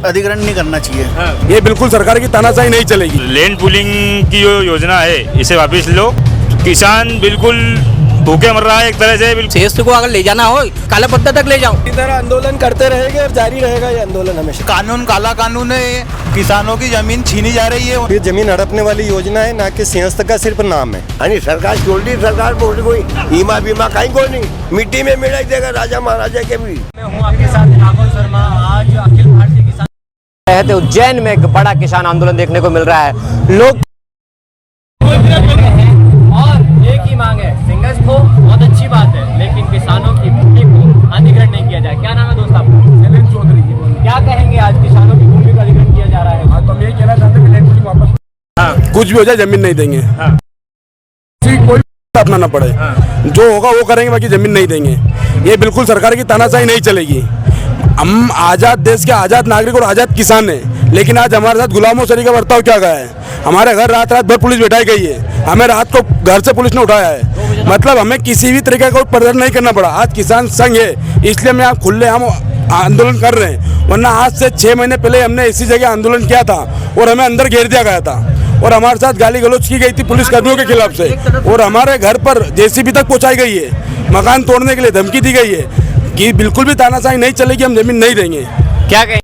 अधिग्रहण नहीं करना चाहिए। ये बिल्कुल सरकार की तानाशाही नहीं चलेगी। लैंड पूलिंग की जो योजना है इसे वापस लो। किसान बिल्कुल भूखे मर रहा है एक तरह से। शेष को अगर ले जाना हो काला पत्ता तक ले जाओ। इधर आंदोलन करते रहेंगे और जारी रहेगा ये आंदोलन हमेशा। कानून काला कानून है, किसानों की जमीन छीनी जा रही है। ये जमीन हड़पने वाली योजना है, ना कि सिंहस्थ का सिर्फ नाम है। आणि सरकार छोड़ी, सरकार बोल कोई ईमा बीमा कहीं को नहीं, मिट्टी में मिलाई देगा राजा महाराजा के भी। मैं हूं आपके साथ राघव शर्मा। आज अखिल भारतीय किसान उज्जैन में एक बड़ा किसान आंदोलन देखने को मिल रहा है। लोग और एक ही मांग है, सिंगल्स को बहुत अच्छी बात है, लेकिन किसानों की भूमि को अधिग्रहण नहीं किया जाए। क्या नाम है दोस्त आपका? शैलेंद्र चौधरी। क्या कहेंगे आज किसानों की भूमि का अधिग्रहण किया जा रहा है? हाँ, तो हम यही कहना चाहते हैं कि लैंड पूलिंग वापस। कुछ भी हो जाए जमीन नहीं देंगे। कोई अपनाना पड़े, जो होगा वो करेंगे, बाकी जमीन नहीं देंगे। ये बिल्कुल सरकार की तानाशाही नहीं चलेगी। हम आजाद देश के आजाद नागरिक और आजाद किसान हैं, लेकिन आज हमारे साथ गुलामों सरी का बर्ताव क्या गया है। हमारे घर रात रात भर पुलिस बैठाई गई है, हमें रात को घर से पुलिस ने उठाया है। मतलब हमें किसी भी तरीके का प्रदर्शन नहीं करना पड़ा। आज किसान संघ है, इसलिए मैं आप खुले हम आंदोलन कर रहे हैं, वरना आज से 6 महीने पहले हमने इसी जगह आंदोलन किया था और हमें अंदर घेर दिया गया था और हमारे साथ गाली गलौज की गई थी पुलिस कर्मियों के खिलाफ से, और हमारे घर पर जेसीबी तक पहुंचाई गई है, मकान तोड़ने के लिए धमकी दी गई है कि बिल्कुल भी तानाशाही नहीं चलेगी, हम जमीन नहीं देंगे। क्या कहेंगे?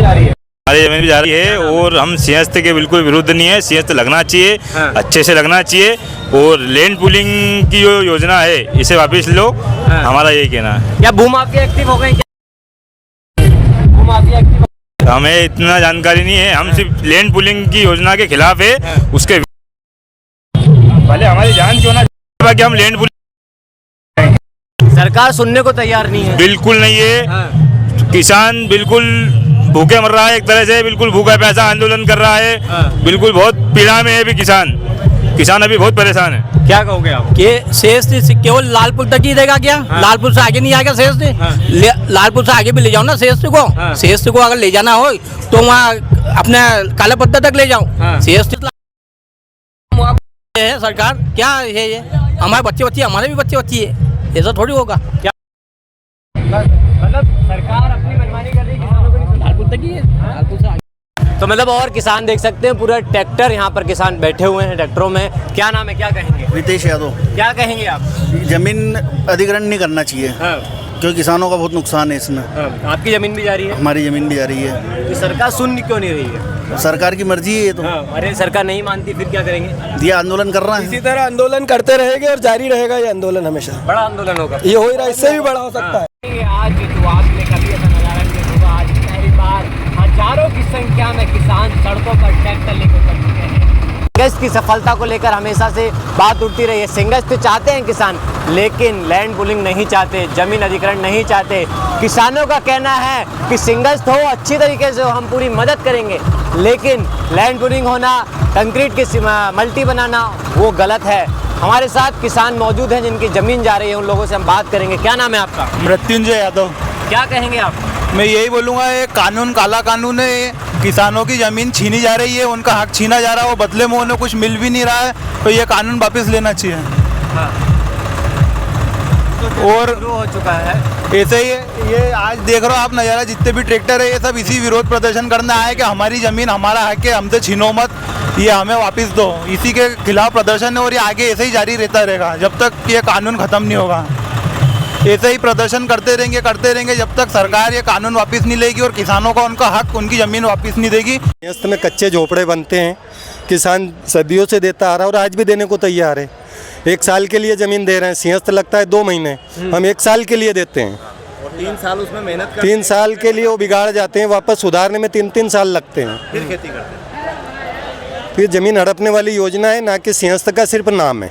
जा रही है, हमारी जमीन भी जा रही है और हम सिंहस्थ के बिल्कुल विरुद्ध नहीं है। सिंहस्थ लगना चाहिए, अच्छे से लगना चाहिए, और लैंड पूलिंग की जो योजना है इसे वापस लो। हमारा यही कहना है। क्या भूमाफिया एक्टिव हो गए? भूमाफिया एक्टिव? हमें इतना जानकारी नहीं है, हम सिर्फ लैंड पूलिंग की योजना के खिलाफ है। उसके पहले हमारी जान क्यों ना कि हम लैंड पूलिंग। सरकार सुनने को तैयार नहीं है। बिल्कुल नहीं है। किसान बिल्कुल भूखे मर रहा है एक तरह से, बिल्कुल भूखा प्यासा आंदोलन कर रहा है। बिल्कुल बहुत पीड़ा में है अभी किसान अभी बहुत परेशान है। क्या कहोगे आप? कि शेष केवल लालपुर तक ही देगा क्या? लालपुर से आगे नहीं आएगा शेष? लालपुर से आगे भी ले जाओ ना शेष को। शेष को अगर ले जाना हो तो वहाँ अपने काला पत्ता तक ले जाओ। शेष है सरकार क्या है ये? हमारे बच्चे हमारे भी बच्चे है, ऐसा थोड़ी होगा क्या? मतलब सरकार अपनी मनमानी कर रही है, किसानों को नहीं। लालपुर तक ही है, लालपुर से आगे। तो मतलब और किसान देख सकते हैं, पूरा ट्रैक्टर यहाँ पर किसान बैठे हुए हैं ट्रैक्टरों में। क्या नाम है, क्या कहेंगे? रितेश यादव। क्या कहेंगे आप? जमीन अधिग्रहण नहीं करना चाहिए, क्योंकि किसानों का बहुत नुकसान है इसमें। आपकी जमीन भी जा रही है? हमारी जमीन भी जा रही है। तो सरकार सुन क्यों नहीं रही है? सरकार की मर्जी है ये तो। अरे सरकार नहीं मानती फिर क्या करेंगे? ये आंदोलन कर रहा है। इसी तरह आंदोलन करते रहेंगे और जारी रहेगा ये आंदोलन हमेशा। बड़ा आंदोलन होगा ये हो ही रहा है, इससे भी बड़ा हो सकता है। आज तो आपने कभी ऐसा नजारा नहीं होगा। आज पहली बार हजारों की संख्या में किसान सड़कों पर ट्रैक्टर लेकर चल चुके हैं। सिंगस्थ की सफलता को लेकर हमेशा से बात उठती रही है। सिंगस्थ चाहते हैं किसान, लेकिन लैंड पूलिंग नहीं चाहते, जमीन अधिग्रहण नहीं चाहते। किसानों का कहना है कि सिंगस्थ हो, अच्छी तरीके से हो, हम पूरी मदद करेंगे, लेकिन लैंड पूलिंग होना, कंक्रीट की मल्टी बनाना, वो गलत है। हमारे साथ किसान मौजूद हैं जिनकी जमीन जा रही है, उन लोगों से हम बात करेंगे। क्या नाम है आपका? मृत्युंजय यादव। क्या कहेंगे आप? मैं यही बोलूँगा, ये कानून काला कानून है। किसानों की जमीन छीनी जा रही है, उनका हक छीना जा रहा है, वो बदले में उन्हें कुछ मिल भी नहीं रहा है, तो ये कानून वापस लेना चाहिए। और हो चुका है ऐसे ही ये आज देख रहे हो आप नज़ारा, जितने भी ट्रैक्टर है ये सब इसी विरोध प्रदर्शन करने आए कि हमारी ज़मीन हमारा हक है, हमसे छीनो मत, ये हमें वापस दो। इसी के खिलाफ प्रदर्शन है और ये आगे ऐसे ही जारी रहता रहेगा जब तक ये कानून ख़त्म नहीं होगा। ऐसे ही प्रदर्शन करते रहेंगे जब तक सरकार ये कानून वापस नहीं लेगी और किसानों का उनका हक, उनकी ज़मीन वापस नहीं देगी। सिंहस्थ में कच्चे झोपड़े बनते हैं, किसान सदियों से देता आ रहा है और आज भी देने को तैयार है। 1 साल के लिए ज़मीन दे रहे हैं, सिंहस्थ लगता है 2 महीने, हम 1 साल के लिए देते हैं। 3 साल उसमें मेहनत 3 साल के लिए वो बिगाड़ जाते हैं, वापस सुधारने में 3-3 साल लगते हैं। फिर खेती करते हैं। फिर जमीन हड़पने वाली योजना है, ना कि सिंहस्थ का सिर्फ नाम है।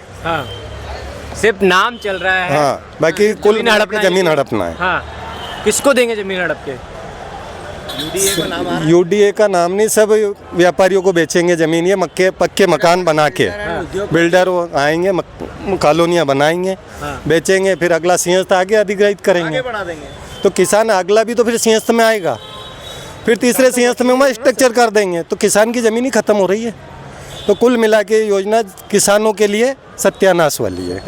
सिर्फ नाम चल रहा है। बाकी कुल जमीन हड़पना है। किसको देंगे जमीन हड़प के? यूडीए का नाम नहीं, सब व्यापारियों को बेचेंगे ज़मीन। ये पक्के मकान बना के बिल्डर आएंगे, कॉलोनियाँ बनाएंगे, बेचेंगे, फिर अगला सिंहस्थ आगे अधिग्रहित करेंगे, तो किसान अगला भी तो फिर सिंहस्थ में आएगा, फिर तीसरे सिंहस्थ में वहाँ स्ट्रक्चर कर देंगे, तो किसान की ज़मीन ही ख़त्म हो रही है। तो कुल मिला के योजना किसानों के लिए सत्यानाश वाली है।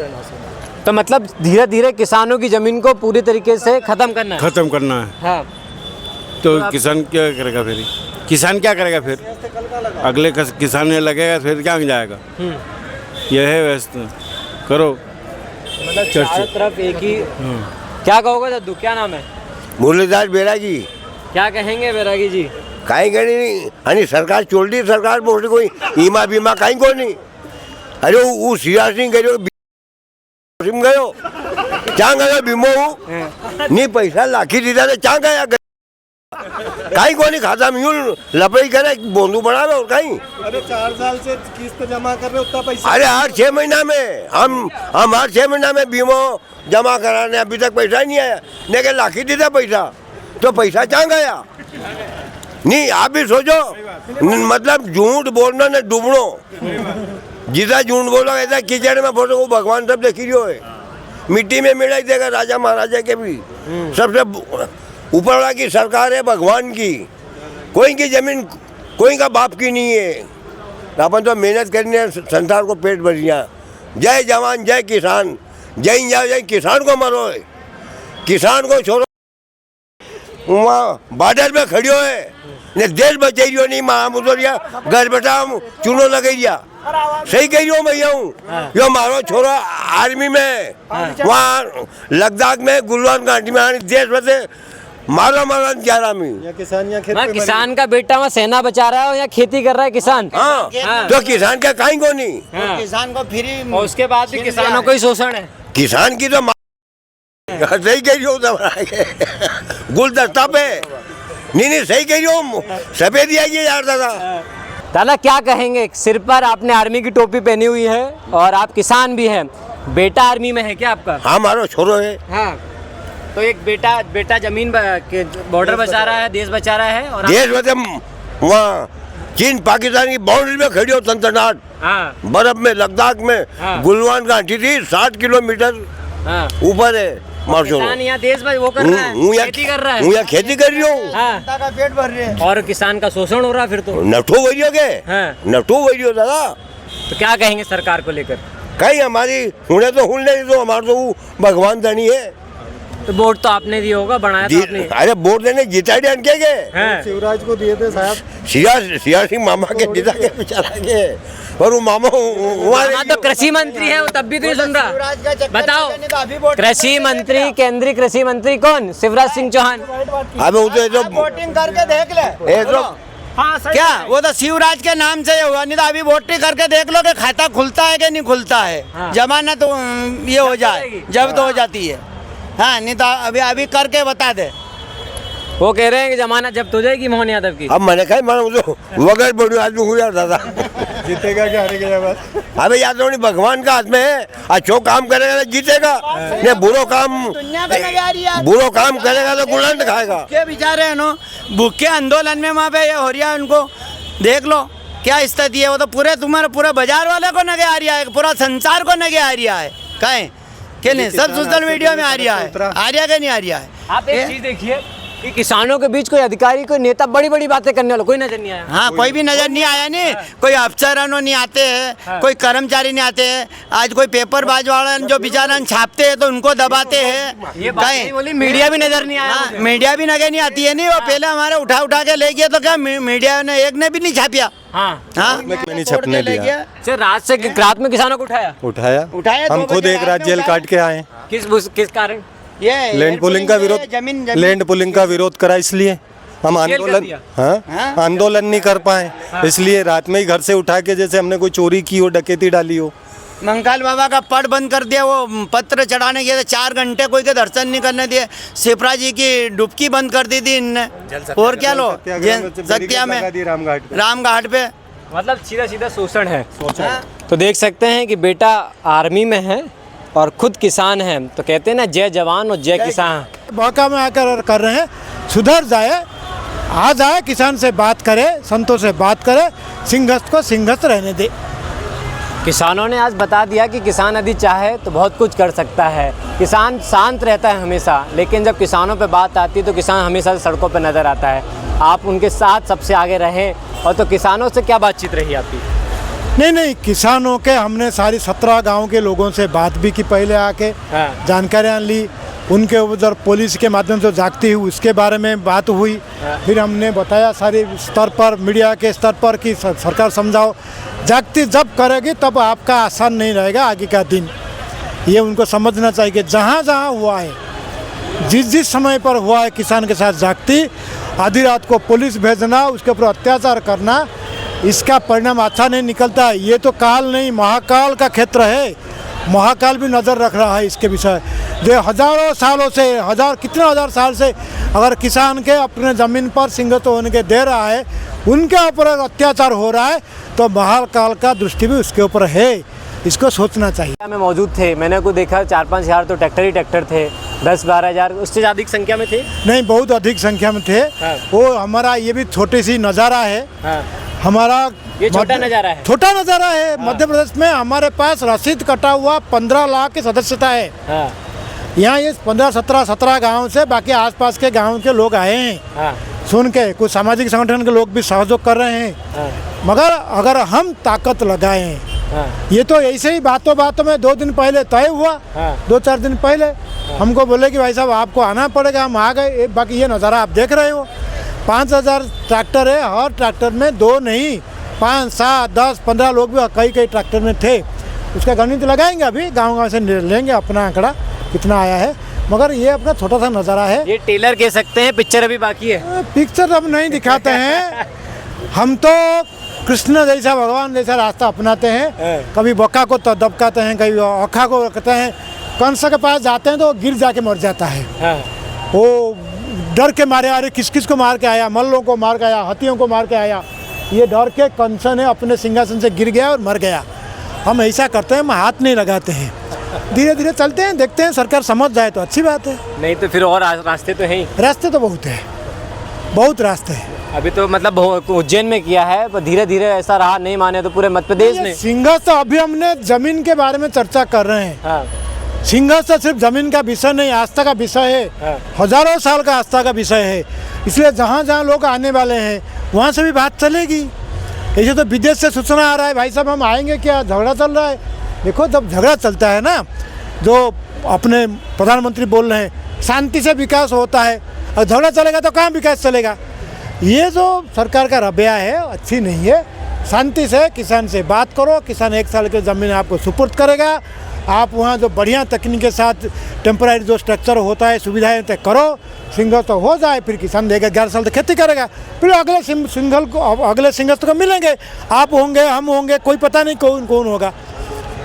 तो मतलब धीरे धीरे किसानों की ज़मीन को पूरी तरीके से ख़त्म करना है। खत्म करना है। हाँ, तो किसान क्या करेगा फिर? किसान क्या करेगा फिर? अगले किसान में लगेगा फिर क्या जाएगा? यह है व्यवस्था करो। मतलब चारों तरफ एक ही। क्या कहोगे दादू, क्या नाम है? मुरलीधर बैरागी क्या कहेंगे बैरागी जी? काही गणी नाही आणि सरकार चोरली सरकार मोठी कोई ईमा बीमा काही को नहीं। अरे वो सियार सिंह गयो सिम गयो चा गयो बीमो नहीं पैसा लाखी दीदा तो चा गया काही कोणी खाता मिळून लपड़ी करे बोंदू बनावे और काही। अरे 4 साल से किस्त जमा कर रहे उतना पैसा। अरे 8-6 महीना में हम 8-6 महीना में बीमो जमा कराने अभी तक पैसा ही नहीं आया। लेकिन लाखी दीदा पैसा तो पैसा चा गया नहीं। आप भी सोचो मतलब झूठ बोलना ने डूबनो जितना झूठ बोलो ऐसा कीचड़ में फोटो को भगवान सब देखी रही है। मिट्टी में मिलाई देगा राजा महाराजा के भी। सबसे ऊपर वाला की सरकार है भगवान की। कोई की जमीन कोई का बाप की नहीं है। अपन तो मेहनत करने संसार को पेट भरिया। जय जवान जय किसान, जय जाओ जय किसान को मरो किसान को छोड़ो। वहाँ बॉर्डर में खड़ियो है ने देश बचाइयो नहीं मारा मुझोरिया घर बैठा चूनो लगाइया। सही कह रही हूँ भैया हूँ यो मारो छोरा आर्मी में वहाँ लद्दाख में गुलवान घाटी में देश बचे मारो मारो जा रहा मैं। किसान यहाँ खेत मैं किसान का बेटा वहाँ सेना बचा रहा है या खेती कर रहा है किसान। हाँ तो किसान का कहीं को नहीं। किसान को फ्री और उसके बाद भी किसानों को ही शोषण है। किसान की तो सही कह रही हूँ गुलदस्ता पे नहीं सही कह रही हूँ सफेद आइए यार दादा। दादा क्या कहेंगे, सिर पर आपने आर्मी की टोपी पहनी हुई है और आप किसान भी हैं, बेटा आर्मी में है क्या आपका? हाँ हमारा छोरो है। हाँ तो एक बेटा जमीन बॉर्डर बचा रहा है, देश बचा रहा है और देश बचे वहाँ चीन पाकिस्तान की बाउंड्री में खड़ी हो तंतनाट। हाँ बर्फ में लद्दाख में हाँ। गुलवान घाटी थी 60 किलोमीटर हाँ। ऊपर है। किसान यहाँ देश वो कर रहा है, खेती कर रहा है। यहाँ खेती कर रही हूँ हाँ। पेट भर रहे हैं और किसान का शोषण हो रहा है फिर तो। नठो वही के हाँ। नठो वही दादा। तो क्या कहेंगे सरकार को लेकर? कहीं हमारी हुने तो हुन नहीं तो हमारा तो वो भगवान धनी है। तो वोट तो आपने दिया होगा, बनाया तो आपने। अरे वोट देने जीता ही अनके के शिवराज को दिए थे साहब। सिया सिंह मामा के जीता के बेचारा के और वो मामा मामा तो कृषि मंत्री है, वो तब भी तो नहीं सुन रहा। बताओ कृषि मंत्री, केंद्रीय कृषि मंत्री कौन? शिवराज सिंह चौहान। अबे वो तो वोटिंग करके देख ले। क्या वो तो शिवराज के नाम से हुआ, नहीं तो अभी वोटिंग करके देख लो कि खाता खुलता है कि नहीं खुलता है। जमानत ये हो जाए जब्त हो जाती है। हाँ नहीं तो अभी करके बता दे। वो कह रहे हैं कि जमानत जब्त हो जाएगी मोहन यादव की। अब मैंने कहा मानो तो वगैर बड़ी आदमी हुआ दादा जीतेगा क्या हारेगा बस। अबे याद नहीं भगवान का हाथ में है। अच्छो काम करेगा तो जीतेगा, नहीं बुरो काम करेगा तो गुलाम खाएगा। के बेचारे है नो भूखे आंदोलन में वहाँ पे ये हो रहा है, उनको देख लो क्या स्थिति है। वो तो पूरे बाजार वाले को नगे आ रहा है, पूरा संसार को नगे आ रहा है। कहें कि नहीं सब सोशल मीडिया में आ रहा है, आ रहा है नहीं आ रहा है। आप एक चीज देखिए कि किसानों के बीच कोई अधिकारी, कोई नेता बड़ी बड़ी बातें करने वाला कोई नजर नहीं आया। हाँ कोई भी नजर नहीं आया। नहीं कोई अफसरानों नहीं आते हैं, कोई कर्मचारी नहीं आते हैं। आज कोई पेपर बाज वाला जो बेचारा छापते हैं तो उनको दबाते हैं। ये बात नहीं बोली, मीडिया भी नजर नहीं आया। मीडिया भी नजर नहीं आती है। नहीं वो पहले हमारे उठा के ले गया तो क्या मीडिया ने एक ने भी नहीं छापिया। हाँ नहीं छपने दिया। रात में किसानों को उठाया हम खुद एक रात जेल काट के आए। किस कारण? ये लैंड पुलिंग का विरोध, लैंड पुलिंग का विरोध करा इसलिए हम आंदोलन नहीं कर पाए। इसलिए रात में ही घर से उठा के जैसे हमने कोई चोरी की हो, डकैती डाली हो। मंकाल बाबा का पट बंद कर दिया, वो पत्र चढ़ाने के 4 घंटे कोई के दर्शन नहीं करने दिए। शिप्रा जी की डुबकी बंद कर दी थी इनने। और क्या लो सत्या में राम घाट पे मतलब सीधा शोषण है। तो देख सकते हैं कि बेटा आर्मी में है और खुद किसान है, तो कहते हैं ना जय जवान और जय किसान। मौका में आकर कर रहे हैं, सुधर जाए, आ जाए, किसान से बात करे, संतों से बात करे, सिंहस्थ को सिंहस्थ रहने दे। किसानों ने आज बता दिया कि किसान यदि चाहे तो बहुत कुछ कर सकता है। किसान शांत रहता है हमेशा, लेकिन जब किसानों पे बात आती है तो किसान हमेशा सड़कों पे नज़र आता है। आप उनके साथ सबसे आगे रहे। और तो किसानों से क्या बातचीत रही आपकी? नहीं, किसानों के हमने सारी 17 गांव के लोगों से बात भी की, पहले आके जानकारियाँ ली। उनके उधर पुलिस के माध्यम से जागती हुई उसके बारे में बात हुई। फिर हमने बताया सारे स्तर पर, मीडिया के स्तर पर कि सरकार समझाओ, जागती जब करेगी तब आपका आसान नहीं रहेगा आगे का दिन। ये उनको समझना चाहिए कि जहाँ जहाँ हुआ है, जिस समय पर हुआ है किसान के साथ जागती, आधी रात को पुलिस भेजना, उसके ऊपर अत्याचार करना, इसका परिणाम अच्छा नहीं निकलता। ये तो काल नहीं, महाकाल का क्षेत्र है। महाकाल भी नज़र रख रहा है इसके विषय। जो हजारों सालों से, कितने हजार साल से अगर किसान के अपने ज़मीन पर सिंहस्थ होने के दे रहा है, उनके ऊपर अत्याचार हो रहा है, तो महाकाल का दृष्टि भी उसके ऊपर है। इसको सोचना चाहिए। में मौजूद थे, मैंने को देखा 4-5 हज़ार तो ट्रैक्टर ही ट्रैक्टर थे, 10-12 हज़ार उससे अधिक संख्या में थे। नहीं, बहुत अधिक संख्या में थे। वो हमारा ये भी छोटी सी नज़ारा है। हमारा ये छोटा नज़ारा है, छोटा नज़ारा है। मध्य प्रदेश में हमारे पास रसीद कटा हुआ 15 लाख की सदस्यता है। यहाँ ये 15-17 गाँव से, बाकी आसपास के गाँव के लोग आए हैं। सुन के कुछ सामाजिक संगठन के लोग भी सहयोग कर रहे हैं। मगर अगर हम ताकत लगाएं, ये तो ऐसे ही बातों बातों में 2 दिन पहले तय हुआ। 2-4 दिन पहले हमको बोले कि भाई साहब आपको आना पड़ेगा, हम आ गए। बाकी ये नज़ारा आप देख रहे हो, 5000 ट्रैक्टर है, हर ट्रैक्टर में 2 नहीं 5, 7, 10, 15 लोग भी कई ट्रैक्टर में थे। उसका गणित लगाएंगे, अभी गाँव से लेंगे अपना आंकड़ा कितना आया है। मगर ये अपना छोटा सा नज़ारा है। ये टेलर कह सकते हैं, पिक्चर अभी बाकी है। पिक्चर अब नहीं दिखाते हैं, हम तो कृष्ण जैसा, भगवान जैसा रास्ता अपनाते हैं। कभी बक्का को तो दबकाते हैं, कभी अखा को रखते हैं। कंस के पास जाते हैं तो गिर जाके मर जाता है। वो डर के मारे, अरे किस किस को मार के आया, मल्लों को मार के आया, हाथियों को मार के आया। ये डर के कंस ने अपने सिंहासन से गिर गया और मर गया। हम ऐसा करते हैं, हम हाथ नहीं लगाते हैं, धीरे धीरे चलते हैं, देखते हैं सरकार समझ जाए तो अच्छी बात है। नहीं तो फिर और रास्ते तो हैं। रास्ते तो बहुत है, बहुत रास्ते हैं। अभी तो मतलब उज्जैन में किया है, पर धीरे धीरे ऐसा रहा, नहीं माने तो पूरे मध्य प्रदेश में। सिंहस्थ अभी हमने जमीन के बारे में चर्चा कर रहे हैं। सिंहस्थ सिर्फ जमीन का विषय नहीं, आस्था का विषय है। हजारों साल का आस्था का विषय है। इसलिए जहाँ जहाँ लोग आने वाले हैं वहाँ से भी बात चलेगी। ऐसे तो विदेश से सूचना आ रहा है, भाई साहब हम आएंगे क्या, झगड़ा चल रहा है। देखो, जब झगड़ा चलता है ना, जो अपने प्रधानमंत्री बोल रहे हैं शांति से विकास होता है, और झगड़ा चलेगा तो कहाँ विकास चलेगा। ये जो सरकार का रवैया है अच्छी नहीं है। शांति से किसान से बात करो, किसान 1 साल की ज़मीन आपको सुपुर्द करेगा। आप वहाँ जो बढ़िया तकनीक के साथ टेम्पररी जो स्ट्रक्चर होता है, सुविधाएं तय करो, सिंगल तो हो जाए, फिर किसान देगा 11 साल तक खेती करेगा। फिर अगले सिंगल को मिलेंगे, आप होंगे, हम होंगे, कोई पता नहीं कौन होगा।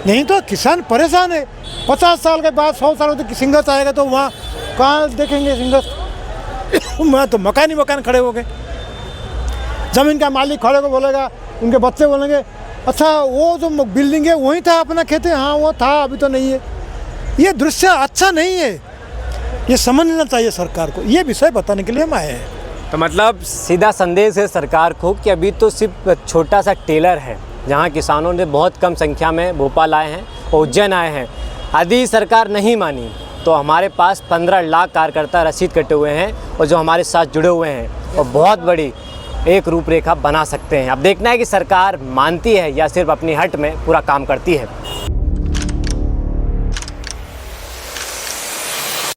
नहीं तो किसान परेशान है। 50 साल के बाद 100 साल तक सिंगल आएगा तो वहाँ कहाँ देखेंगे सिंगल। वहाँ तो मकान खड़े हो गए। ज़मीन का मालिक खड़े को बोलेगा, उनके बच्चे बोलेंगे अच्छा वो जो बिल्डिंग है वही था अपना खेती, हाँ वो था, अभी तो नहीं है। ये दृश्य अच्छा नहीं है, ये समझना चाहिए सरकार को। ये विषय बताने के लिए हम आए हैं। तो मतलब सीधा संदेश है सरकार को कि अभी तो सिर्फ छोटा सा टेलर है, जहाँ किसानों ने बहुत कम संख्या में भोपाल आए हैं, उज्जैन आए हैं। यदि सरकार नहीं मानी तो हमारे पास 15 लाख कार्यकर्ता रसीद कटे हुए हैं और जो हमारे साथ जुड़े हुए हैं, और बहुत बड़ी एक रूपरेखा बना सकते हैं। अब देखना है कि सरकार मानती है या सिर्फ अपनी हट में पूरा काम करती है।